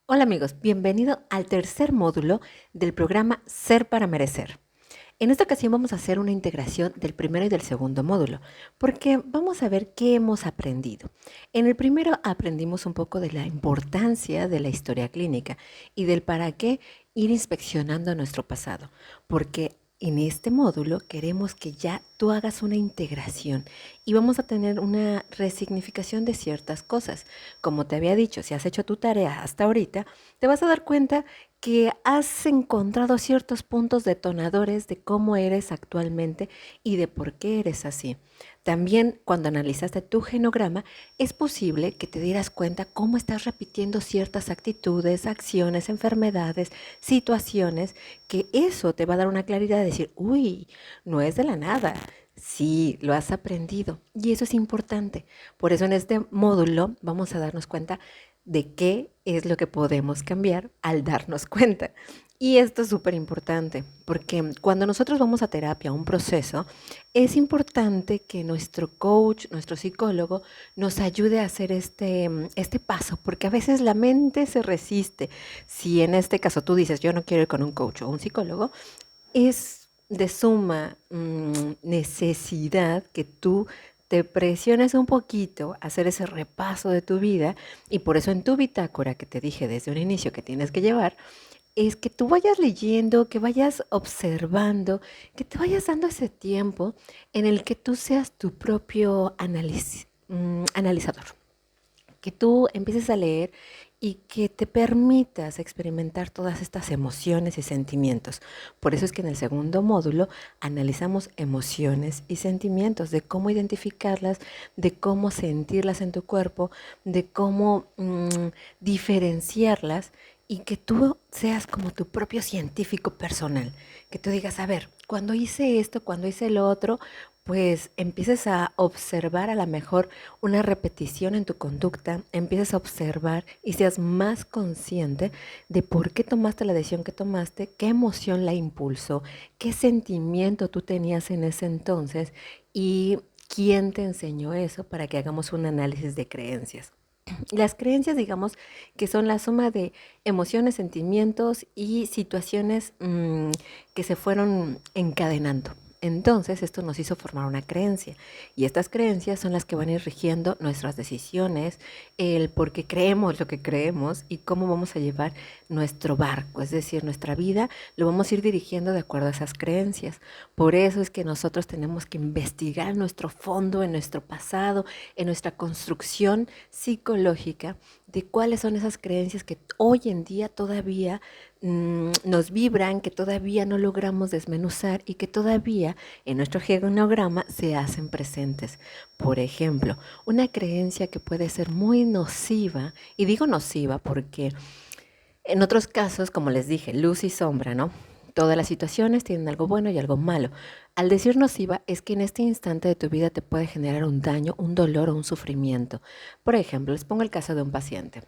Hola amigos, bienvenido al tercer módulo del programa Ser para Merecer. En esta ocasión vamos a hacer una integración del primero y del segundo módulo, porque vamos a ver qué hemos aprendido. En el primero aprendimos un poco de la importancia de la historia clínica y del para qué ir inspeccionando nuestro pasado, porque en este módulo queremos que ya tú hagas una integración y vamos a tener una resignificación de ciertas cosas. Como te había dicho, si has hecho tu tarea hasta ahorita, te vas a dar cuenta que has encontrado ciertos puntos detonadores de cómo eres actualmente y de por qué eres así. También cuando analizaste tu genograma, es posible que te dieras cuenta cómo estás repitiendo ciertas actitudes, acciones, enfermedades, situaciones, que eso te va a dar una claridad de decir, uy, no es de la nada. Sí, lo has aprendido y eso es importante. Por eso en este módulo vamos a darnos cuenta de qué es lo que podemos cambiar al darnos cuenta. Y esto es súper importante, porque cuando nosotros vamos a terapia, a un proceso, es importante que nuestro coach, nuestro psicólogo, nos ayude a hacer este paso, porque a veces la mente se resiste. Si en este caso tú dices, yo no quiero ir con un coach o un psicólogo, es de suma necesidad que tú te presiones un poquito a hacer ese repaso de tu vida y por eso en tu bitácora que te dije desde un inicio que tienes que llevar, es que tú vayas leyendo, que vayas observando, que te vayas dando ese tiempo en el que tú seas tu propio analizador, que tú empieces a leer y que te permitas experimentar todas estas emociones y sentimientos. Por eso es que en el segundo módulo analizamos emociones y sentimientos, de cómo identificarlas, de cómo sentirlas en tu cuerpo, de cómo diferenciarlas y que tú seas como tu propio científico personal, que tú digas, a ver, cuando hice esto, cuando hice lo otro, pues empieces a observar a lo mejor una repetición en tu conducta, empieces a observar y seas más consciente de por qué tomaste la decisión que tomaste, qué emoción la impulsó, qué sentimiento tú tenías en ese entonces y quién te enseñó eso para que hagamos un análisis de creencias. Las creencias, digamos, que son la suma de emociones, sentimientos y situaciones que se fueron encadenando. Entonces, esto nos hizo formar una creencia. Y estas creencias son las que van a ir rigiendo nuestras decisiones, el por qué creemos lo que creemos y cómo vamos a llevar nuestro barco, es decir, nuestra vida, lo vamos a ir dirigiendo de acuerdo a esas creencias. Por eso es que nosotros tenemos que investigar en nuestro fondo, en nuestro pasado, en nuestra construcción psicológica de cuáles son esas creencias que hoy en día todavía nos vibran, que todavía no logramos desmenuzar y que todavía en nuestro genograma se hacen presentes. Por ejemplo, una creencia que puede ser muy nociva, y digo nociva porque en otros casos, como les dije, luz y sombra, ¿no? Todas las situaciones tienen algo bueno y algo malo. Al decir nociva es que en este instante de tu vida te puede generar un daño, un dolor o un sufrimiento. Por ejemplo, les pongo el caso de un paciente.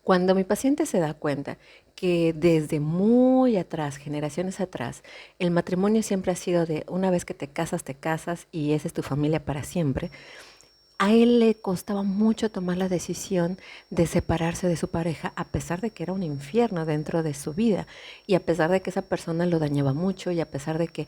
Cuando mi paciente se da cuenta que desde muy atrás, generaciones atrás, el matrimonio siempre ha sido de una vez que te casas y esa es tu familia para siempre, a él le costaba mucho tomar la decisión de separarse de su pareja, a pesar de que era un infierno dentro de su vida y a pesar de que esa persona lo dañaba mucho y a pesar de que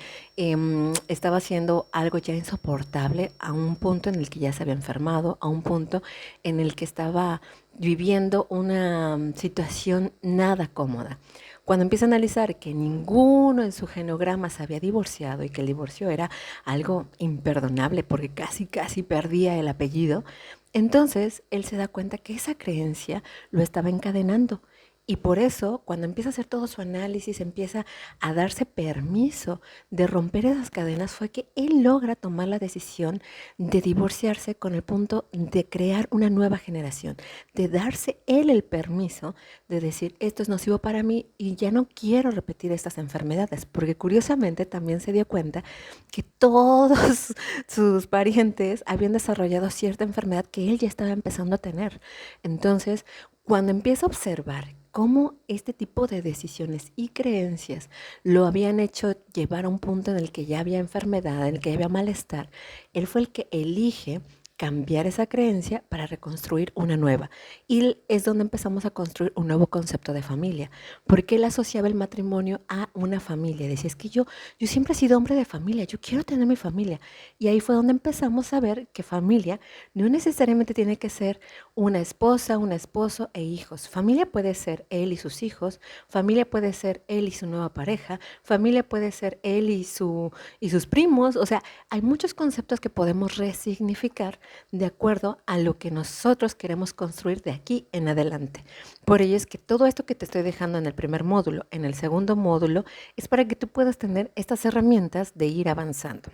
estaba haciendo algo ya insoportable a un punto en el que ya se había enfermado, a un punto en el que estaba viviendo una situación nada cómoda. Cuando empieza a analizar que ninguno en su genograma se había divorciado y que el divorcio era algo imperdonable porque casi perdía el apellido, entonces él se da cuenta que esa creencia lo estaba encadenando. Y por eso, cuando empieza a hacer todo su análisis, empieza a darse permiso de romper esas cadenas, fue que él logra tomar la decisión de divorciarse con el punto de crear una nueva generación, de darse él el permiso de decir, esto es nocivo para mí y ya no quiero repetir estas enfermedades, porque curiosamente también se dio cuenta que todos sus parientes habían desarrollado cierta enfermedad que él ya estaba empezando a tener. Entonces, cuando empieza a observar cómo este tipo de decisiones y creencias lo habían hecho llevar a un punto en el que ya había enfermedad, en el que ya había malestar, él fue el que elige cambiar esa creencia para reconstruir una nueva. Y es donde empezamos a construir un nuevo concepto de familia. Porque él asociaba el matrimonio a una familia. Decía, es que yo siempre he sido hombre de familia, yo quiero tener mi familia. Y ahí fue donde empezamos a ver que familia no necesariamente tiene que ser una esposa, un esposo e hijos. Familia puede ser él y sus hijos, familia puede ser él y su nueva pareja, familia puede ser él y sus primos. O sea, hay muchos conceptos que podemos resignificar de acuerdo a lo que nosotros queremos construir de aquí en adelante. Por ello es que todo esto que te estoy dejando en el primer módulo, en el segundo módulo, es para que tú puedas tener estas herramientas de ir avanzando.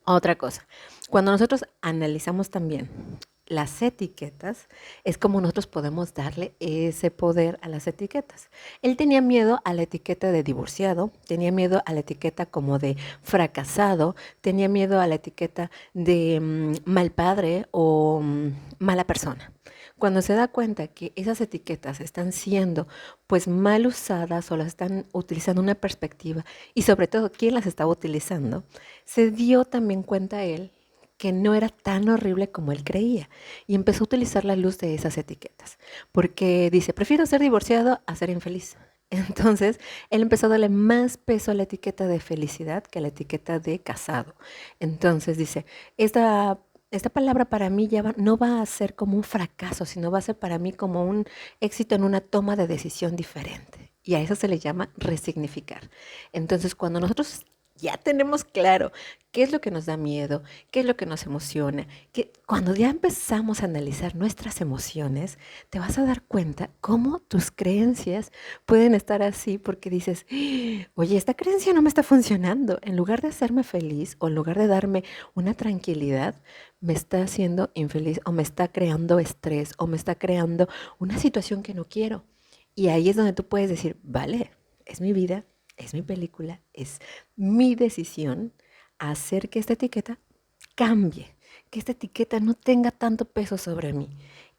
Otra cosa, cuando nosotros analizamos también las etiquetas, es como nosotros podemos darle ese poder a las etiquetas. Él tenía miedo a la etiqueta de divorciado, tenía miedo a la etiqueta como de fracasado, tenía miedo a la etiqueta de mal padre o mala persona. Cuando se da cuenta que esas etiquetas están siendo pues mal usadas o las están utilizando una perspectiva y sobre todo quién las estaba utilizando, se dio también cuenta él que no era tan horrible como él creía y empezó a utilizar la luz de esas etiquetas, porque dice, prefiero ser divorciado a ser infeliz. Entonces, él empezó a darle más peso a la etiqueta de felicidad que a la etiqueta de casado. Entonces dice, esta palabra para mí no va a ser como un fracaso, sino va a ser para mí como un éxito en una toma de decisión diferente. Y a eso se le llama resignificar. Entonces, cuando nosotros ya tenemos claro qué es lo que nos da miedo, qué es lo que nos emociona, que cuando ya empezamos a analizar nuestras emociones, te vas a dar cuenta cómo tus creencias pueden estar así porque dices, oye, esta creencia no me está funcionando. En lugar de hacerme feliz o en lugar de darme una tranquilidad, me está haciendo infeliz o me está creando estrés o me está creando una situación que no quiero. Y ahí es donde tú puedes decir, vale, es mi vida, es mi película, es mi decisión hacer que esta etiqueta cambie, que esta etiqueta no tenga tanto peso sobre mí.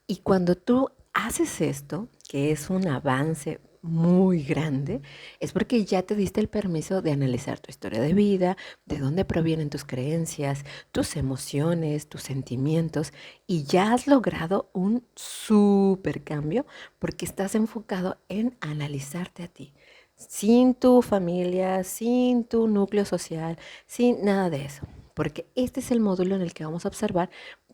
Y cuando tú haces esto, que es un avance muy grande, es porque ya te diste el permiso de analizar tu historia de vida, de dónde provienen tus creencias, tus emociones, tus sentimientos, y ya has logrado un súper cambio porque estás enfocado en analizarte a ti, sin tu familia, sin tu núcleo social, sin nada de eso. Porque este es el módulo en el que vamos a observar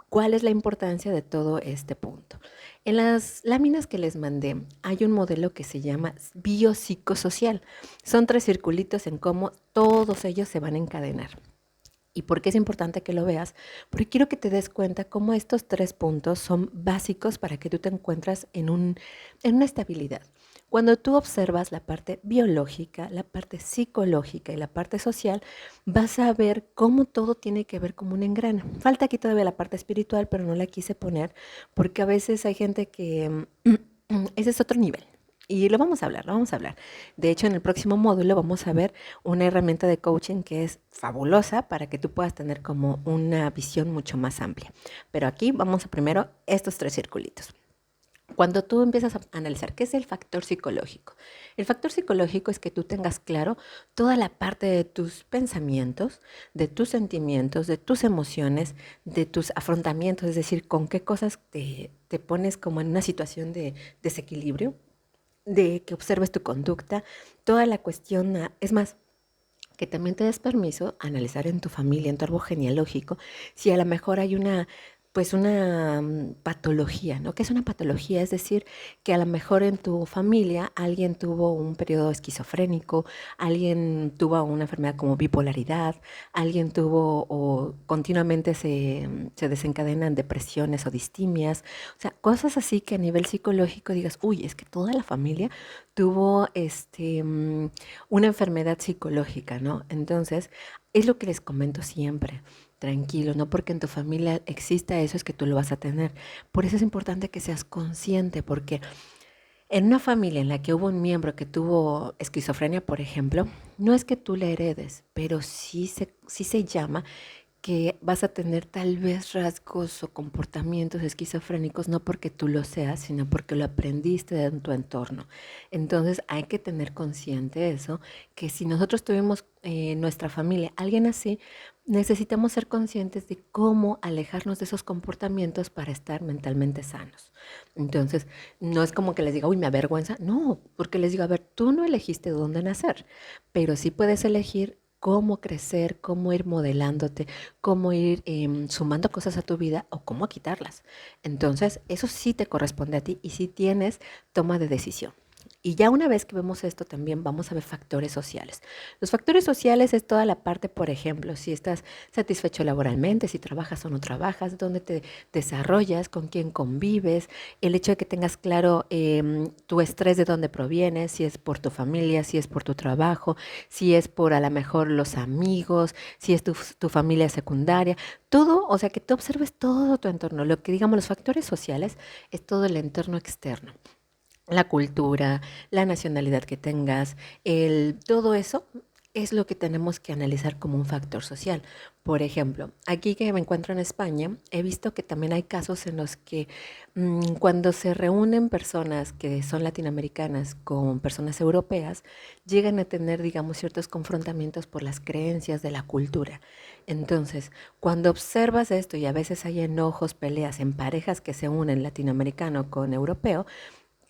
cuál es la importancia de todo este punto. En las láminas que les mandé hay un modelo que se llama biopsicosocial. Son 3 circulitos en cómo todos ellos se van a encadenar. ¿Y por qué es importante que lo veas? Porque quiero que te des cuenta cómo estos 3 puntos son básicos para que tú te encuentres en una estabilidad. Cuando tú observas la parte biológica, la parte psicológica y la parte social, vas a ver cómo todo tiene que ver como un engrane. Falta aquí todavía la parte espiritual, pero no la quise poner porque a veces hay gente que ese es otro nivel. Y lo vamos a hablar, lo vamos a hablar. De hecho, en el próximo módulo vamos a ver una herramienta de coaching que es fabulosa para que tú puedas tener como una visión mucho más amplia. Pero aquí vamos a primero estos 3 circulitos. Cuando tú empiezas a analizar qué es el factor psicológico, el factor psicológico es que tú tengas claro toda la parte de tus pensamientos, de tus sentimientos, de tus emociones, de tus afrontamientos, es decir, con qué cosas te pones como en una situación de desequilibrio, de que observes tu conducta, toda la cuestión, es más, que también te des permiso a analizar en tu familia, en tu árbol genealógico, si a lo mejor hay una patología, ¿no? ¿Qué es una patología? Es decir, que a lo mejor en tu familia alguien tuvo un periodo esquizofrénico, alguien tuvo una enfermedad como bipolaridad, alguien tuvo o continuamente se desencadenan depresiones o distimias, o sea, cosas así que a nivel psicológico digas, uy, es que toda la familia tuvo una enfermedad psicológica, ¿no? Entonces, es lo que les comento siempre. Tranquilo, no porque en tu familia exista eso es que tú lo vas a tener. Por eso es importante que seas consciente, porque en una familia en la que hubo un miembro que tuvo esquizofrenia, por ejemplo, no es que tú la heredes, pero sí se llama que vas a tener tal vez rasgos o comportamientos esquizofrénicos, no porque tú lo seas, sino porque lo aprendiste de tu entorno. Entonces hay que tener consciente eso, que si nosotros tuvimos en nuestra familia alguien así, necesitamos ser conscientes de cómo alejarnos de esos comportamientos para estar mentalmente sanos. Entonces, no es como que les diga, uy, me avergüenza. No, porque les digo, a ver, tú no elegiste dónde nacer, pero sí puedes elegir cómo crecer, cómo ir modelándote, cómo ir sumando cosas a tu vida o cómo quitarlas. Entonces, eso sí te corresponde a ti y sí tienes toma de decisión. Y ya una vez que vemos esto, también vamos a ver factores sociales. Los factores sociales es toda la parte, por ejemplo, si estás satisfecho laboralmente, si trabajas o no trabajas, dónde te desarrollas, con quién convives, el hecho de que tengas claro tu estrés de dónde proviene, si es por tu familia, si es por tu trabajo, si es por a lo mejor los amigos, si es tu familia secundaria, todo, o sea, que tú observes todo tu entorno. Lo que digamos los factores sociales es todo el entorno externo, la cultura, la nacionalidad que tengas, todo eso es lo que tenemos que analizar como un factor social. Por ejemplo, aquí que me encuentro en España, he visto que también hay casos en los que cuando se reúnen personas que son latinoamericanas con personas europeas, llegan a tener, digamos, ciertos confrontamientos por las creencias de la cultura. Entonces, cuando observas esto y a veces hay enojos, peleas en parejas que se unen latinoamericano con europeo,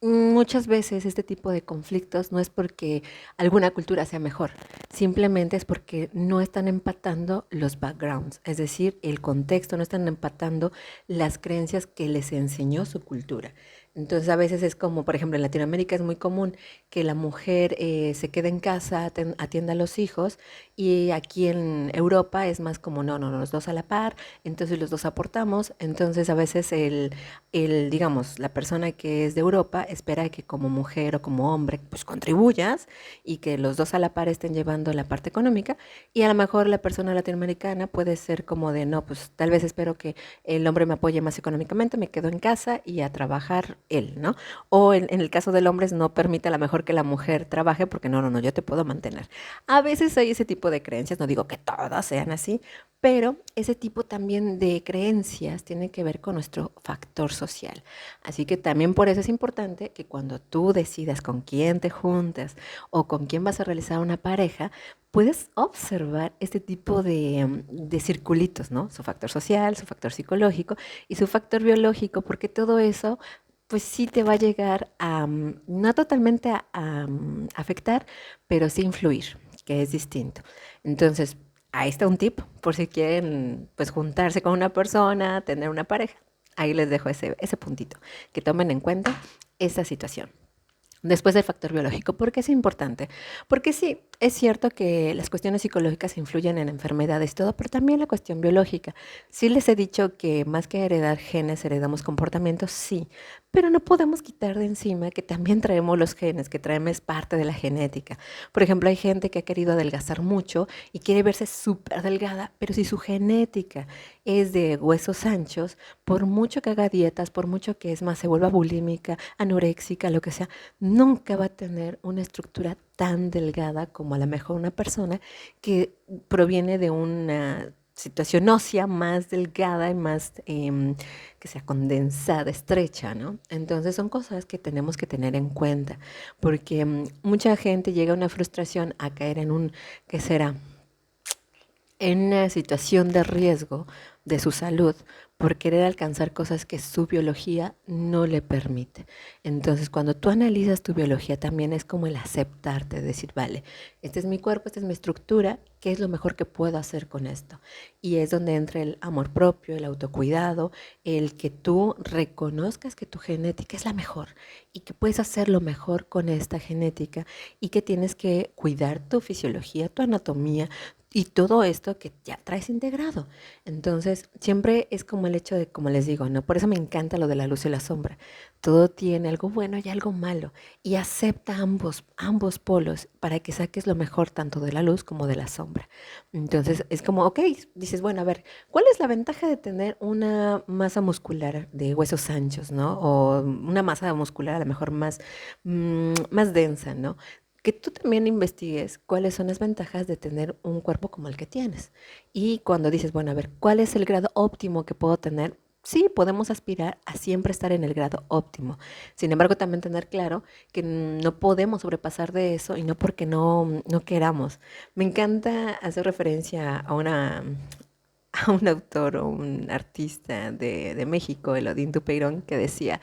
muchas veces este tipo de conflictos no es porque alguna cultura sea mejor, simplemente es porque no están empatando los backgrounds, es decir, el contexto, no están empatando las creencias que les enseñó su cultura. Entonces a veces es como, por ejemplo, en Latinoamérica es muy común que la mujer se quede en casa, atienda a los hijos, y aquí en Europa es más como, no, no, no, los dos a la par, entonces los dos aportamos, entonces a veces digamos, la persona que es de Europa espera que como mujer o como hombre, pues contribuyas y que los dos a la par estén llevando la parte económica, y a lo mejor la persona latinoamericana puede ser como de, no, pues tal vez espero que el hombre me apoye más económicamente, me quedo en casa y a trabajar él, ¿no? O en el caso del hombre no permite a lo mejor que la mujer trabaje porque no, no, no, yo te puedo mantener. A veces hay ese tipo de creencias, no digo que todas sean así, pero ese tipo también de creencias tiene que ver con nuestro factor social. Así que también por eso es importante que cuando tú decidas con quién te juntas o con quién vas a realizar una pareja, puedes observar este tipo de circulitos, ¿no? Su factor social, su factor psicológico y su factor biológico, porque todo eso pues sí te va a llegar a, no totalmente a afectar, pero sí influir, que es distinto. Entonces, ahí está un tip por si quieren pues juntarse con una persona, tener una pareja. Ahí les dejo ese puntito, que tomen en cuenta esta situación. Después del factor biológico, ¿por qué es importante? Porque sí, es cierto que las cuestiones psicológicas influyen en enfermedades y todo, pero también la cuestión biológica. Sí les he dicho que más que heredar genes, heredamos comportamientos, sí, pero no podemos quitar de encima que también traemos los genes, que traemos parte de la genética. Por ejemplo, hay gente que ha querido adelgazar mucho y quiere verse súper delgada, pero si su genética es de huesos anchos, por mucho que haga dietas, por mucho que es más, se vuelva bulímica, anoréxica, lo que sea, nunca va a tener una estructura tan delgada como a lo mejor una persona que proviene de una situación ósea más delgada y más que sea condensada, estrecha, ¿no? Entonces son cosas que tenemos que tener en cuenta, porque mucha gente llega a una frustración a caer en ¿qué será? En una situación de riesgo de su salud por querer alcanzar cosas que su biología no le permite. Entonces, cuando tú analizas tu biología, también es como el aceptarte, decir, vale, este es mi cuerpo, esta es mi estructura, ¿qué es lo mejor que puedo hacer con esto? Y es donde entra el amor propio, el autocuidado, el que tú reconozcas que tu genética es la mejor y que puedes hacer lo mejor con esta genética y que tienes que cuidar tu fisiología, tu anatomía, y todo esto que ya traes integrado. Entonces, siempre es como el hecho de, como les digo, ¿no? Por eso me encanta lo de la luz y la sombra. Todo tiene algo bueno y algo malo. Y acepta ambos polos para que saques lo mejor tanto de la luz como de la sombra. Entonces, es como, ok, dices, bueno, a ver, ¿cuál es la ventaja de tener una masa muscular de huesos anchos, ¿no? O una masa muscular a lo mejor más densa, ¿no? Que tú también investigues cuáles son las ventajas de tener un cuerpo como el que tienes. Y cuando dices, bueno, a ver, ¿cuál es el grado óptimo que puedo tener? sí, podemos aspirar a siempre estar en el grado óptimo. Sin embargo, también tener claro que no podemos sobrepasar de eso y no porque no queramos. Me encanta hacer referencia a un autor o un artista de México, Elodín Dupeirón, que decía,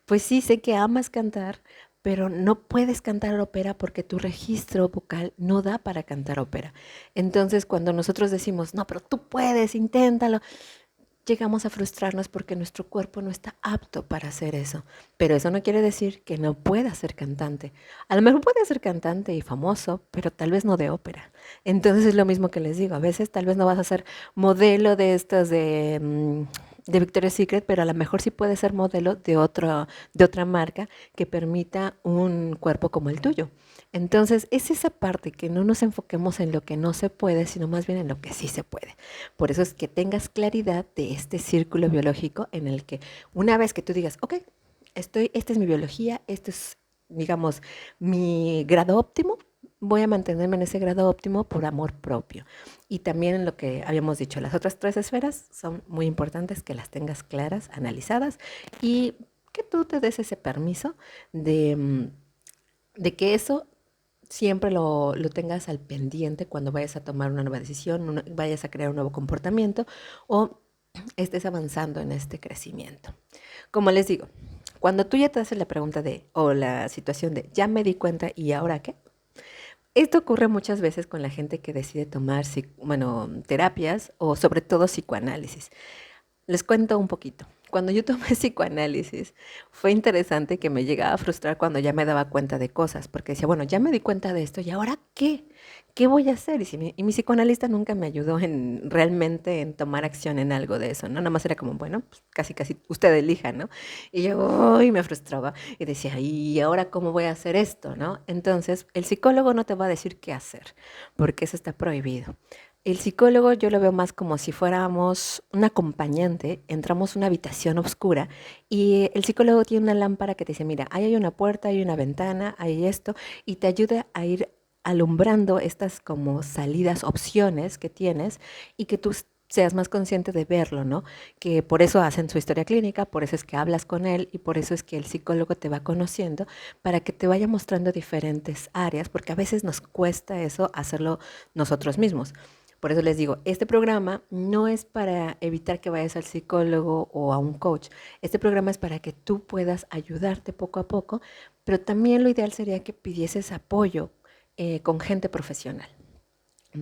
pues sí, sé que amas cantar, pero no puedes cantar ópera porque tu registro vocal no da para cantar ópera. Entonces, cuando nosotros decimos, no, pero tú puedes, inténtalo, llegamos a frustrarnos porque nuestro cuerpo no está apto para hacer eso. Pero eso no quiere decir que no pueda ser cantante. A lo mejor puede ser cantante y famoso, pero tal vez no de ópera. Entonces es lo mismo que les digo. A veces tal vez no vas a ser modelo de estas de Victoria's Secret, pero a lo mejor sí puede ser modelo de otra marca que permita un cuerpo como el tuyo. Entonces es esa parte que no nos enfoquemos en lo que no se puede, sino más bien en lo que sí se puede. Por eso es que tengas claridad de este círculo biológico en el que una vez que tú digas, ok, esta es mi biología, este es, digamos, mi grado óptimo, voy a mantenerme en ese grado óptimo por amor propio. Y también en lo que habíamos dicho, las otras tres esferas son muy importantes que las tengas claras, analizadas y que tú te des ese permiso de que eso siempre lo tengas al pendiente cuando vayas a tomar una nueva decisión, vayas a crear un nuevo comportamiento o estés avanzando en este crecimiento. Como les digo, cuando tú ya te haces la pregunta o la situación de ya me di cuenta y ahora qué, esto ocurre muchas veces con la gente que decide tomar, terapias o sobre todo psicoanálisis. Les cuento un poquito. Cuando yo tomé psicoanálisis, fue interesante que me llegaba a frustrar cuando ya me daba cuenta de cosas, porque decía, bueno, ya me di cuenta de esto, ¿y ahora qué? ¿Qué voy a hacer? Y mi psicoanalista nunca me ayudó en realmente en tomar acción en algo de eso, ¿no? Nada más era como, bueno, pues casi usted elija, ¿no? Y yo, uy, me frustraba y decía, ¿y ahora cómo voy a hacer esto, no? Entonces, el psicólogo no te va a decir qué hacer, porque eso está prohibido. El psicólogo yo lo veo más como si fuéramos un acompañante, entramos a una habitación oscura y el psicólogo tiene una lámpara que te dice, mira, ahí hay una puerta, hay una ventana, hay esto, y te ayuda a ir alumbrando estas como salidas, opciones que tienes y que tú seas más consciente de verlo, ¿no? Que por eso hacen su historia clínica, por eso es que hablas con él y por eso es que el psicólogo te va conociendo para que te vaya mostrando diferentes áreas, porque a veces nos cuesta eso hacerlo nosotros mismos. Por eso les digo, este programa no es para evitar que vayas al psicólogo o a un coach. Este programa es para que tú puedas ayudarte poco a poco, pero también lo ideal sería que pidieses apoyo con gente profesional.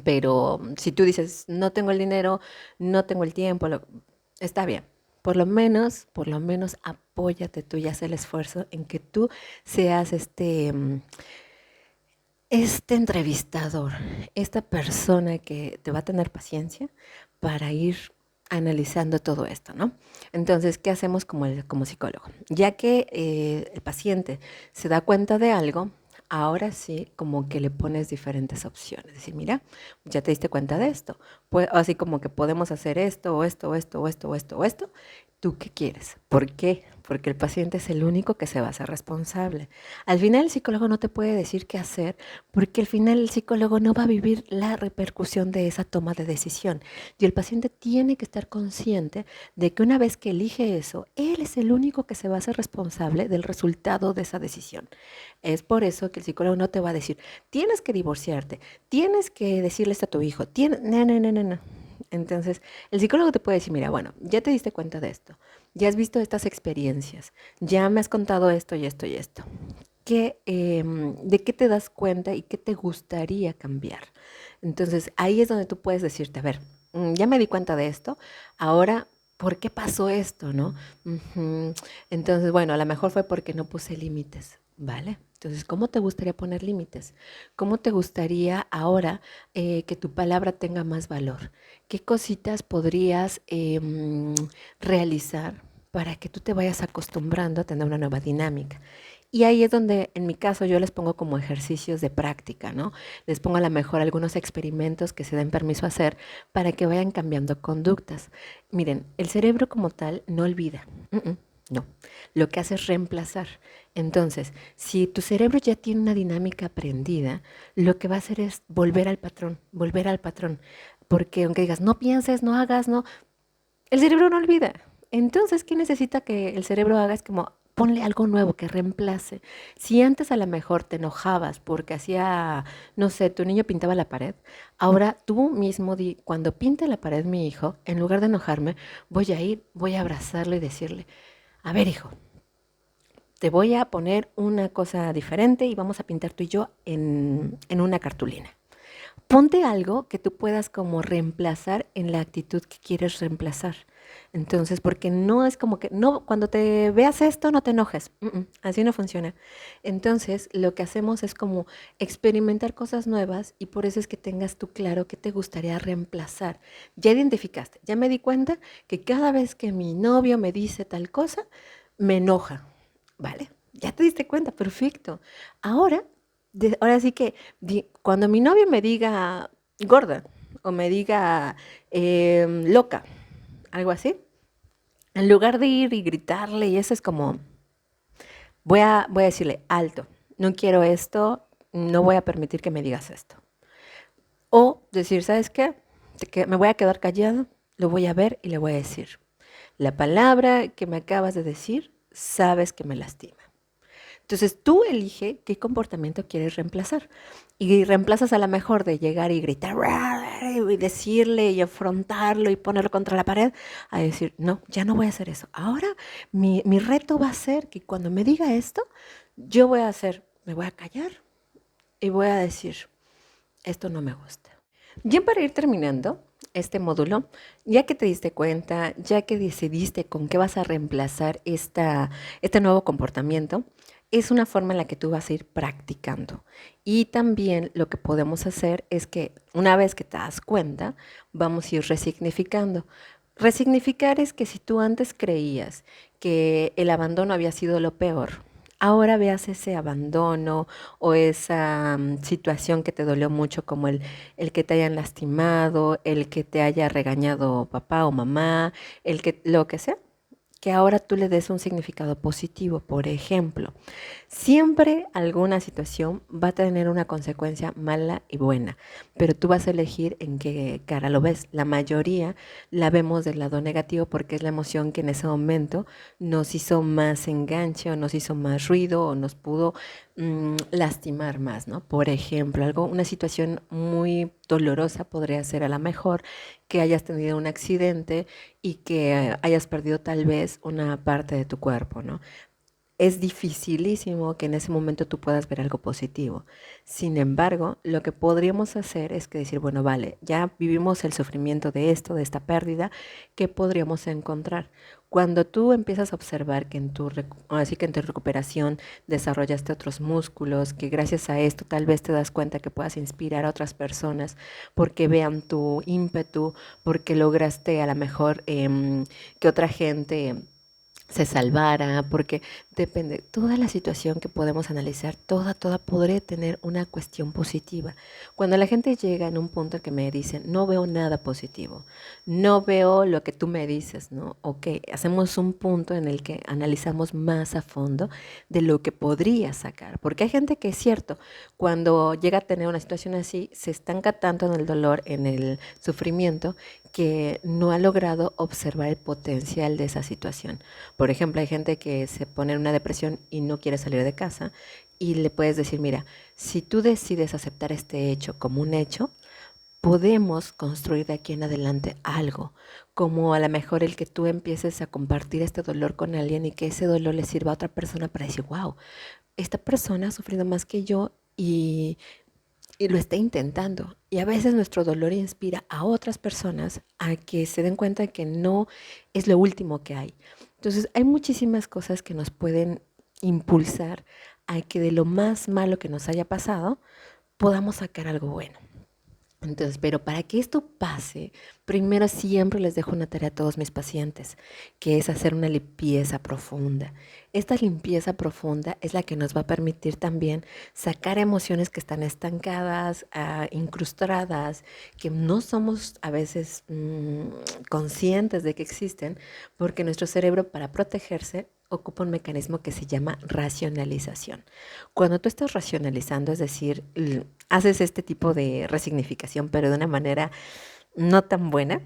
Pero si tú dices, no tengo el dinero, no tengo el tiempo, está bien. Por lo menos apóyate tú y haz el esfuerzo en que tú seas este entrevistador, esta persona que te va a tener paciencia para ir analizando todo esto, ¿no? Entonces, ¿qué hacemos como psicólogo? Ya que el paciente se da cuenta de algo, ahora sí, como que le pones diferentes opciones. Decir, mira, ya te diste cuenta de esto. Pues, así como que podemos hacer esto, o esto, o esto, o esto, o esto, o esto. ¿Tú qué quieres? ¿Por qué? Porque el paciente es el único que se va a hacer responsable. Al final el psicólogo no te puede decir qué hacer, porque al final el psicólogo no va a vivir la repercusión de esa toma de decisión. Y el paciente tiene que estar consciente de que una vez que elige eso, él es el único que se va a hacer responsable del resultado de esa decisión. Es por eso que el psicólogo no te va a decir, tienes que divorciarte, tienes que decirles a tu hijo, no, no, no, no, no. Entonces, el psicólogo te puede decir, mira, bueno, ya te diste cuenta de esto, ya has visto estas experiencias, ya me has contado esto y esto y esto. ¿De qué te das cuenta y qué te gustaría cambiar? Entonces, ahí es donde tú puedes decirte, a ver, ya me di cuenta de esto, ahora, ¿por qué pasó esto, no? Ujú. Entonces, bueno, a lo mejor fue porque no puse límites, ¿vale? Entonces, ¿cómo te gustaría poner límites? ¿Cómo te gustaría ahora que tu palabra tenga más valor? ¿Qué cositas podrías realizar para que tú te vayas acostumbrando a tener una nueva dinámica? Y ahí es donde, en mi caso, yo les pongo como ejercicios de práctica, ¿no? Les pongo a lo mejor algunos experimentos que se den permiso a hacer para que vayan cambiando conductas. Miren, el cerebro como tal no olvida. No, lo que hace es reemplazar. Entonces, si tu cerebro ya tiene una dinámica aprendida, lo que va a hacer es volver al patrón, volver al patrón. Porque aunque digas, no pienses, no hagas, no, el cerebro no olvida. Entonces, ¿qué necesita que el cerebro haga? Es como ponle algo nuevo que reemplace. Si antes a lo mejor te enojabas porque hacía, no sé, tu niño pintaba la pared, ahora tú mismo di, cuando pinte la pared mi hijo, en lugar de enojarme, voy a ir, voy a abrazarlo y decirle, a ver hijo, te voy a poner una cosa diferente y vamos a pintar tú y yo en una cartulina. Ponte algo que tú puedas como reemplazar en la actitud que quieres reemplazar. Entonces, porque no es como que, no, cuando te veas esto, no te enojes. Así no funciona. Entonces, lo que hacemos es como experimentar cosas nuevas y por eso es que tengas tú claro qué te gustaría reemplazar. Ya identificaste, ya me di cuenta que cada vez que mi novio me dice tal cosa, me enoja. ¿Vale? Ya te diste cuenta, perfecto. Ahora, ahora sí que cuando mi novio me diga gorda o me diga loca, algo así, en lugar de ir y gritarle y eso es como, voy a decirle alto, no quiero esto, no voy a permitir que me digas esto. O decir, ¿sabes qué? Que me voy a quedar callado, lo voy a ver y le voy a decir, la palabra que me acabas de decir, sabes que me lastima. Entonces tú elige qué comportamiento quieres reemplazar. Y reemplazas a lo mejor de llegar y gritar y decirle y afrontarlo y ponerlo contra la pared, a decir, no, ya no voy a hacer eso. Ahora mi reto va a ser que cuando me diga esto, yo voy a hacer, me voy a callar y voy a decir, esto no me gusta. Ya para ir terminando este módulo, ya que te diste cuenta, ya que decidiste con qué vas a reemplazar este nuevo comportamiento, es una forma en la que tú vas a ir practicando. Y también lo que podemos hacer es que una vez que te das cuenta, vamos a ir resignificando. Resignificar es que si tú antes creías que el abandono había sido lo peor, ahora veas ese abandono o esa situación que te dolió mucho, como el que te hayan lastimado, el que te haya regañado papá o mamá, el que lo que sea, que ahora tú le des un significado positivo. Por ejemplo, siempre alguna situación va a tener una consecuencia mala y buena, pero tú vas a elegir en qué cara lo ves. La mayoría la vemos del lado negativo porque es la emoción que en ese momento nos hizo más enganche o nos hizo más ruido o nos pudo lastimar más, ¿no? Por ejemplo, una situación muy dolorosa podría ser a lo mejor que hayas tenido un accidente y que hayas perdido tal vez una parte de tu cuerpo, ¿no? Es dificilísimo que en ese momento tú puedas ver algo positivo. Sin embargo, lo que podríamos hacer es que decir, bueno, vale, ya vivimos el sufrimiento de esto, de esta pérdida, ¿qué podríamos encontrar? Cuando tú empiezas a observar que así que en tu recuperación desarrollaste otros músculos, que gracias a esto tal vez te das cuenta que puedas inspirar a otras personas porque vean tu ímpetu, porque lograste a lo mejor que otra gente se salvara, porque depende, toda la situación que podemos analizar, toda podría tener una cuestión positiva. Cuando la gente llega en un punto en que me dicen, no veo nada positivo, no veo lo que tú me dices, ¿no? Ok, hacemos un punto en el que analizamos más a fondo de lo que podría sacar, porque hay gente que es cierto, cuando llega a tener una situación así, se estanca tanto en el dolor, en el sufrimiento, que no ha logrado observar el potencial de esa situación. Por ejemplo, hay gente que se pone en una depresión y no quiere salir de casa y le puedes decir, mira, si tú decides aceptar este hecho como un hecho, podemos construir de aquí en adelante algo, como a lo mejor el que tú empieces a compartir este dolor con alguien y que ese dolor le sirva a otra persona para decir, wow, esta persona ha sufrido más que yo y lo está intentando. Y a veces nuestro dolor inspira a otras personas a que se den cuenta de que no es lo último que hay. Entonces, hay muchísimas cosas que nos pueden impulsar a que de lo más malo que nos haya pasado, podamos sacar algo bueno. Entonces, pero para que esto pase, primero siempre les dejo una tarea a todos mis pacientes, que es hacer una limpieza profunda. Esta limpieza profunda es la que nos va a permitir también sacar emociones que están estancadas, incrustadas, que no somos a veces conscientes de que existen, porque nuestro cerebro para protegerse ocupa un mecanismo que se llama racionalización. Cuando tú estás racionalizando, es decir, haces este tipo de resignificación, pero de una manera no tan buena,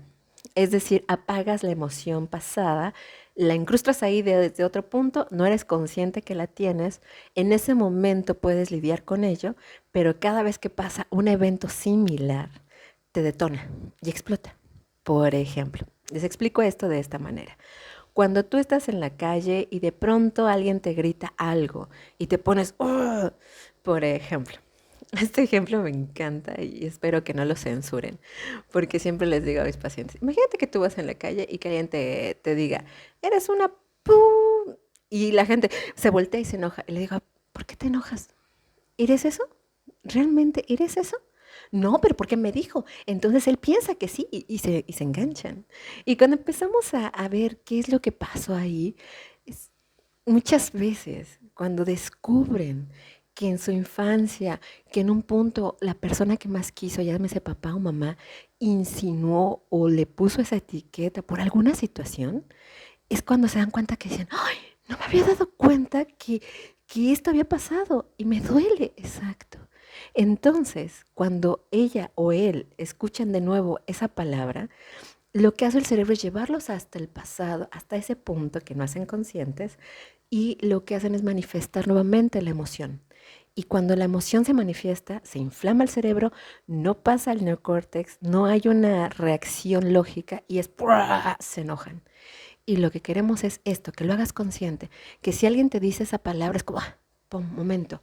Es decir, apagas la emoción pasada, la incrustas ahí desde otro punto, no eres consciente que la tienes, en ese momento puedes lidiar con ello, pero cada vez que pasa un evento similar, te detona y explota. Por ejemplo, les explico esto de esta manera. Cuando tú estás en la calle y de pronto alguien te grita algo y te pones, "Ugh", por ejemplo, este ejemplo me encanta y espero que no lo censuren, porque siempre les digo a mis pacientes, imagínate que tú vas en la calle y que alguien te diga, eres una pu... Y la gente se voltea y se enoja. Y le digo, ¿por qué te enojas? ¿Eres eso? ¿Realmente eres eso? No, pero ¿por qué me dijo? Entonces él piensa que sí y se enganchan. Y cuando empezamos a ver qué es lo que pasó ahí, es, muchas veces cuando descubren que en su infancia, que en un punto la persona que más quiso, llámese papá o mamá, insinuó o le puso esa etiqueta por alguna situación, es cuando se dan cuenta que dicen, ¡ay! No me había dado cuenta que esto había pasado y me duele, exacto. Entonces, cuando ella o él escuchan de nuevo esa palabra, lo que hace el cerebro es llevarlos hasta el pasado, hasta ese punto que no hacen conscientes, y lo que hacen es manifestar nuevamente la emoción. Y cuando la emoción se manifiesta, se inflama el cerebro, no pasa al neocórtex, no hay una reacción lógica y es ¡pua! Se enojan. Y lo que queremos es esto, que lo hagas consciente, que si alguien te dice esa palabra es como, ah, pum, momento,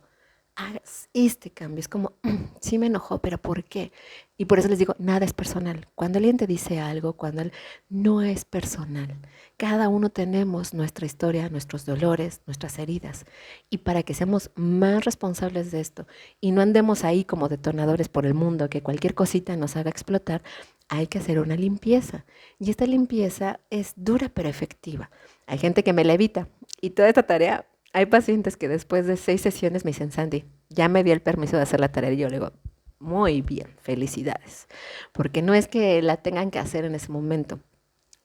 hagas este cambio. Es como, sí me enojó, pero ¿por qué? Y por eso les digo, nada es personal. Cuando alguien te dice algo, cuando él no es personal. Cada uno tenemos nuestra historia, nuestros dolores, nuestras heridas. Y para que seamos más responsables de esto y no andemos ahí como detonadores por el mundo, que cualquier cosita nos haga explotar, hay que hacer una limpieza. Y esta limpieza es dura pero efectiva. Hay gente que me la evita y toda esta tarea hay pacientes que después de 6 sesiones me dicen, Sandy, ya me di el permiso de hacer la tarea. Y yo le digo, muy bien, felicidades. Porque no es que la tengan que hacer en ese momento.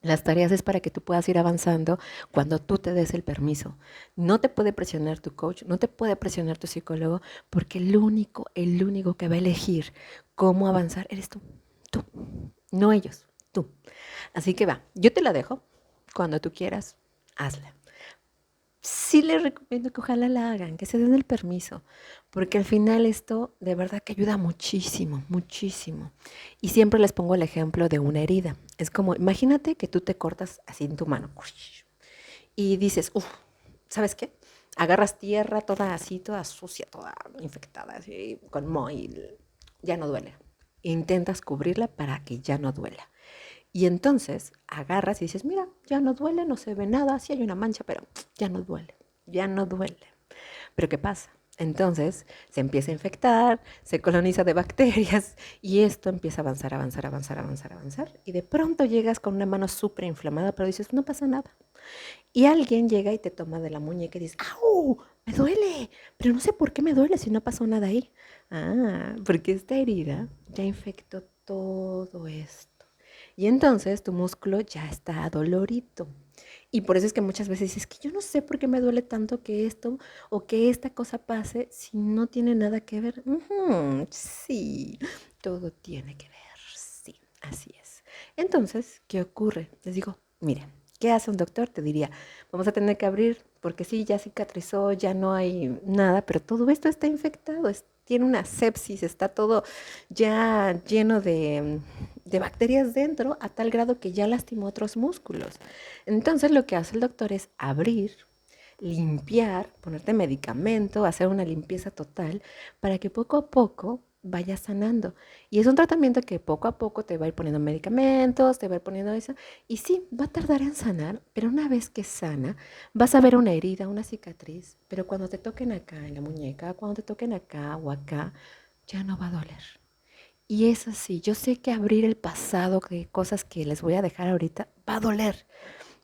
Las tareas es para que tú puedas ir avanzando cuando tú te des el permiso. No te puede presionar tu coach, no te puede presionar tu psicólogo, porque el único que va a elegir cómo avanzar eres tú. Tú, no ellos, tú. Así que va, yo te la dejo. Cuando tú quieras, hazla. Sí les recomiendo que ojalá la hagan, que se den el permiso, porque al final esto de verdad que ayuda muchísimo, muchísimo. Y siempre les pongo el ejemplo de una herida. Es como, imagínate que tú te cortas así en tu mano y dices, uff, ¿sabes qué? Agarras tierra toda así, toda sucia, toda infectada, así, con moho y ya no duele. Intentas cubrirla para que ya no duela. Y entonces agarras y dices, mira, ya no duele, no se ve nada, sí hay una mancha, pero ya no duele, ya no duele. Pero ¿qué pasa? Entonces se empieza a infectar, se coloniza de bacterias y esto empieza a avanzar, avanzar, avanzar, avanzar, avanzar. Y de pronto llegas con una mano súper inflamada, pero dices, no pasa nada. Y alguien llega y te toma de la muñeca y dice, ¡au! Me duele, pero no sé por qué me duele si no pasó nada ahí. Ah, porque esta herida ya infectó todo esto. Y entonces tu músculo ya está dolorito. Y por eso es que muchas veces dices que yo no sé por qué me duele tanto que esto o que esta cosa pase si no tiene nada que ver. Sí, todo tiene que ver. Sí, así es. Entonces, ¿qué ocurre? Les digo, mire, ¿qué hace un doctor? Te diría, vamos a tener que abrir porque sí, ya cicatrizó, ya no hay nada, pero todo esto está infectado, tiene una sepsis, está todo ya lleno de bacterias dentro a tal grado que ya lastimó otros músculos. Entonces lo que hace el doctor es abrir, limpiar, ponerte medicamento, hacer una limpieza total para que poco a poco vaya sanando. Y es un tratamiento que poco a poco te va a ir poniendo medicamentos, te va a ir poniendo eso. Y sí, va a tardar en sanar, pero una vez que sana, vas a ver una herida, una cicatriz. Pero cuando te toquen acá en la muñeca, cuando te toquen acá o acá, ya no va a doler. Y es así, yo sé que abrir el pasado de cosas que les voy a dejar ahorita va a doler,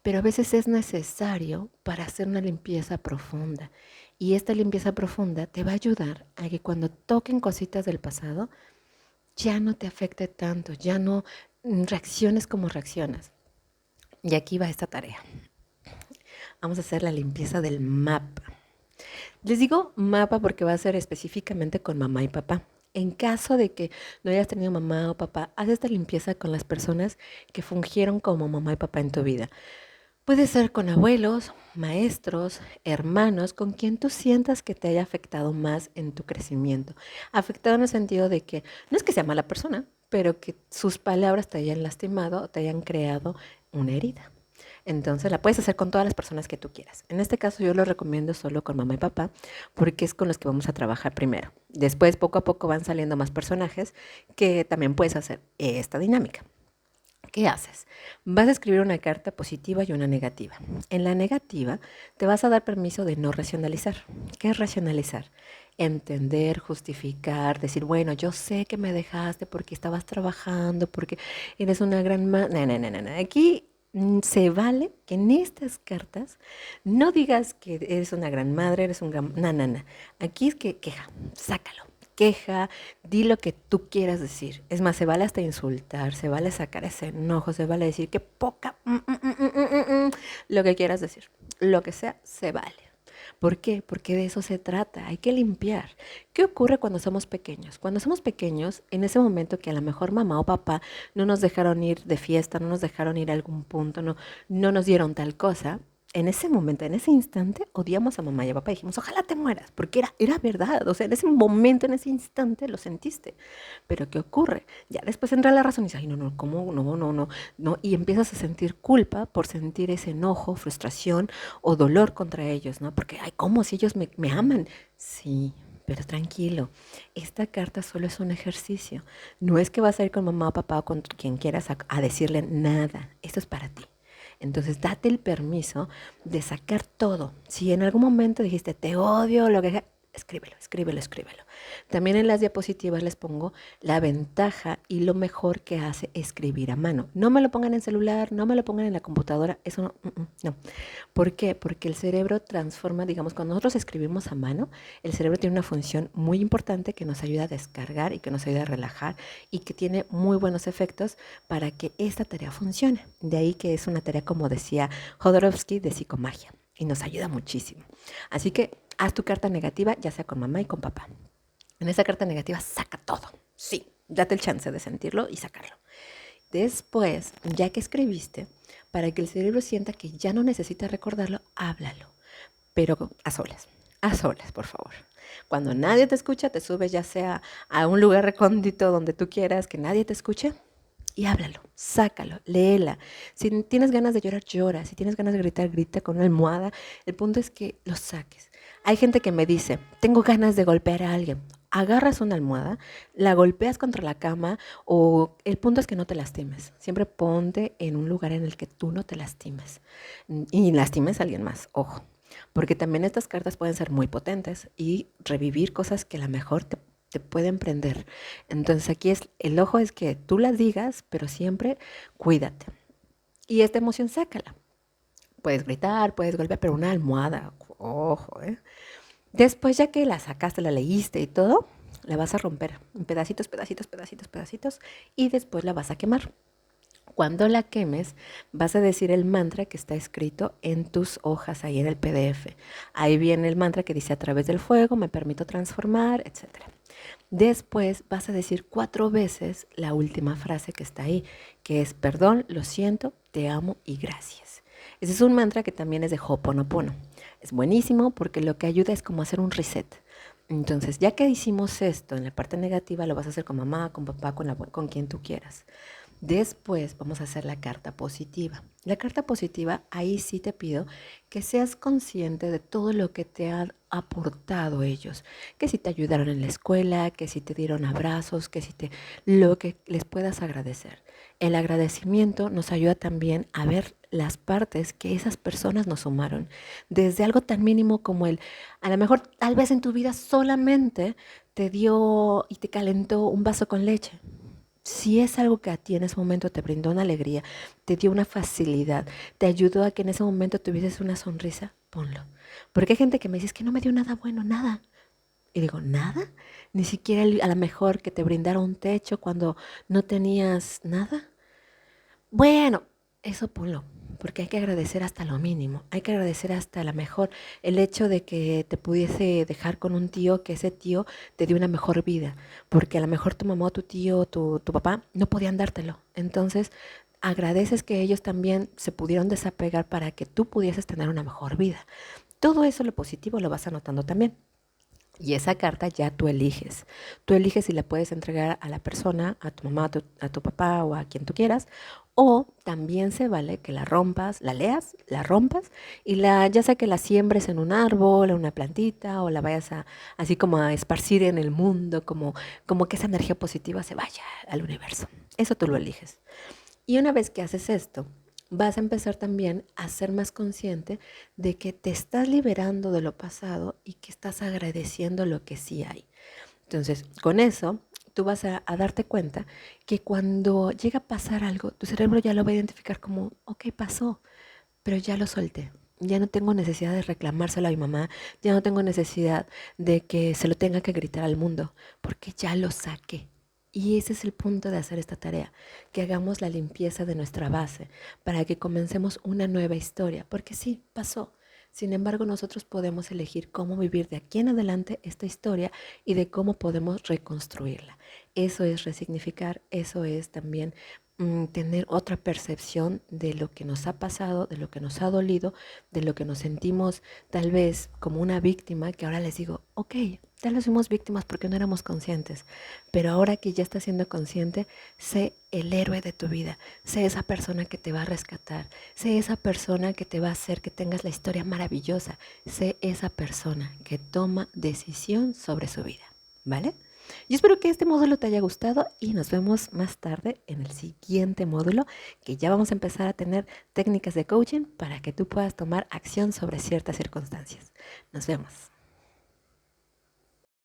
pero a veces es necesario para hacer una limpieza profunda. Y esta limpieza profunda te va a ayudar a que cuando toquen cositas del pasado ya no te afecte tanto, ya no reacciones como reaccionas. Y aquí va esta tarea. Vamos a hacer la limpieza del mapa. Les digo mapa porque va a ser específicamente con mamá y papá. En caso de que no hayas tenido mamá o papá, haz esta limpieza con las personas que fungieron como mamá y papá en tu vida. Puede ser con abuelos, maestros, hermanos, con quien tú sientas que te haya afectado más en tu crecimiento. Afectado en el sentido de que no es que sea mala persona, pero que sus palabras te hayan lastimado o te hayan creado una herida. Entonces la puedes hacer con todas las personas que tú quieras. En este caso yo lo recomiendo solo con mamá y papá porque es con los que vamos a trabajar primero. Después poco a poco van saliendo más personajes que también puedes hacer esta dinámica. ¿Qué haces? Vas a escribir una carta positiva y una negativa. En la negativa te vas a dar permiso de no racionalizar. ¿Qué es racionalizar? Entender, justificar, decir, bueno, yo sé que me dejaste porque estabas trabajando, porque eres una gran madre. No, no, no, no. Aquí se vale que en estas cartas no digas que eres una gran madre, eres un gran... No, no, no. Aquí es que queja, sácalo. Queja, di lo que tú quieras decir. Es más, se vale hasta insultar, se vale sacar ese enojo, se vale decir que poca, lo que quieras decir. Lo que sea, se vale. ¿Por qué? Porque de eso se trata, hay que limpiar. ¿Qué ocurre cuando somos pequeños? Cuando somos pequeños, en ese momento que a lo mejor mamá o papá no nos dejaron ir de fiesta, no nos dejaron ir a algún punto, no nos dieron tal cosa, en ese momento, en ese instante, odiamos a mamá y a papá y dijimos, ojalá te mueras, porque era verdad, o sea, en ese momento, en ese instante lo sentiste. Pero ¿qué ocurre? Ya después entra la razón y dices, ay, no, no, ¿cómo? No, no, no, no, y empiezas a sentir culpa por sentir ese enojo, frustración o dolor contra ellos, ¿no? Porque, ay, ¿cómo si ellos me aman? Sí, pero tranquilo, esta carta solo es un ejercicio. No es que vas a ir con mamá o papá o con quien quieras a decirle nada. Esto es para ti. Entonces, date el permiso de sacar todo. Si en algún momento dijiste, te odio, lo que sea, escríbelo, escríbelo, escríbelo. También en las diapositivas les pongo la ventaja y lo mejor que hace escribir a mano. No me lo pongan en celular, no me lo pongan en la computadora, eso no, no. ¿Por qué? Porque el cerebro transforma, digamos, cuando nosotros escribimos a mano, el cerebro tiene una función muy importante que nos ayuda a descargar y que nos ayuda a relajar y que tiene muy buenos efectos para que esta tarea funcione. De ahí que es una tarea, como decía Jodorowsky, de psicomagia y nos ayuda muchísimo. Así que haz tu carta negativa, ya sea con mamá y con papá. En esa carta negativa saca todo. Sí, date el chance de sentirlo y sacarlo. Después, ya que escribiste, para que el cerebro sienta que ya no necesita recordarlo, háblalo, pero a solas, por favor. Cuando nadie te escucha, te subes ya sea a un lugar recóndito donde tú quieras que nadie te escuche y háblalo, sácalo, léela. Si tienes ganas de llorar, llora. Si tienes ganas de gritar, grita con una almohada. El punto es que lo saques. Hay gente que me dice, tengo ganas de golpear a alguien. Agarras una almohada, la golpeas contra la cama o el punto es que no te lastimes. Siempre ponte en un lugar en el que tú no te lastimes y lastimes a alguien más, ojo. Porque también estas cartas pueden ser muy potentes y revivir cosas que a lo mejor te pueden prender. Entonces aquí es, el ojo es que tú las digas, pero siempre cuídate. Y esta emoción sácala. Puedes gritar, puedes golpear, pero una almohada, ojo, ¿eh? Después ya que la sacaste, la leíste y todo, la vas a romper en pedacitos, pedacitos, pedacitos, pedacitos y después la vas a quemar. Cuando la quemes, vas a decir el mantra que está escrito en tus hojas, ahí en el PDF. Ahí viene el mantra que dice, a través del fuego me permito transformar, etc. Después vas a decir 4 veces la última frase que está ahí, que es, perdón, lo siento, te amo y gracias. Ese es un mantra que también es de Ho'oponopono. Es buenísimo porque lo que ayuda es como hacer un reset. Entonces, ya que hicimos esto en la parte negativa, lo vas a hacer con mamá, con papá, con quien tú quieras. Después vamos a hacer la carta positiva. La carta positiva, ahí sí te pido que seas consciente de todo lo que te han aportado ellos, que si te ayudaron en la escuela, que si te dieron abrazos, que si te lo que les puedas agradecer. El agradecimiento nos ayuda también a ver las partes que esas personas nos sumaron, desde algo tan mínimo como a lo mejor tal vez en tu vida solamente te dio y te calentó un vaso con leche. Si es algo que a ti en ese momento te brindó una alegría, te dio una facilidad, te ayudó a que en ese momento tuvieses una sonrisa, ponlo. Porque hay gente que me dice, es que no me dio nada bueno, nada. Y digo, ¿nada? Ni siquiera a lo mejor que te brindara un techo cuando no tenías nada. Bueno, eso ponlo. porque hay que agradecer hasta lo mínimo, hay que agradecer hasta la mejor el hecho de que te pudiese dejar con un tío, que ese tío te dio una mejor vida, porque a lo mejor tu mamá o tu tío o tu papá no podían dártelo. Entonces, agradeces que ellos también se pudieron desapegar para que tú pudieses tener una mejor vida. Todo eso, lo positivo, lo vas anotando también. Y esa carta ya tú eliges. Tú eliges si la puedes entregar a la persona, a tu mamá, a tu papá o a quien tú quieras. O también se vale que la rompas, la leas, la rompas y ya sea que la siembres en un árbol, en una plantita, o la vayas así como a esparcir en el mundo, como que esa energía positiva se vaya al universo. Eso tú lo eliges. Y una vez que haces esto, vas a empezar también a ser más consciente de que te estás liberando de lo pasado y que estás agradeciendo lo que sí hay. Entonces, con eso, tú vas a darte cuenta que cuando llega a pasar algo, tu cerebro ya lo va a identificar como, ok, pasó, pero ya lo solté. Ya no tengo necesidad de reclamárselo a mi mamá, ya no tengo necesidad de que se lo tenga que gritar al mundo, porque ya lo saqué. Y ese es el punto de hacer esta tarea, que hagamos la limpieza de nuestra base para que comencemos una nueva historia, porque sí, pasó. Sin embargo, nosotros podemos elegir cómo vivir de aquí en adelante esta historia y de cómo podemos reconstruirla. Eso es resignificar, eso es también tener otra percepción de lo que nos ha pasado, de lo que nos ha dolido, de lo que nos sentimos tal vez como una víctima, que ahora les digo, ok, tal vez fuimos víctimas porque no éramos conscientes, pero ahora que ya estás siendo consciente, sé el héroe de tu vida, sé esa persona que te va a rescatar, sé esa persona que te va a hacer que tengas la historia maravillosa, sé esa persona que toma decisión sobre su vida, ¿vale? Yo espero que este módulo te haya gustado y nos vemos más tarde en el siguiente módulo, que ya vamos a empezar a tener técnicas de coaching para que tú puedas tomar acción sobre ciertas circunstancias. Nos vemos.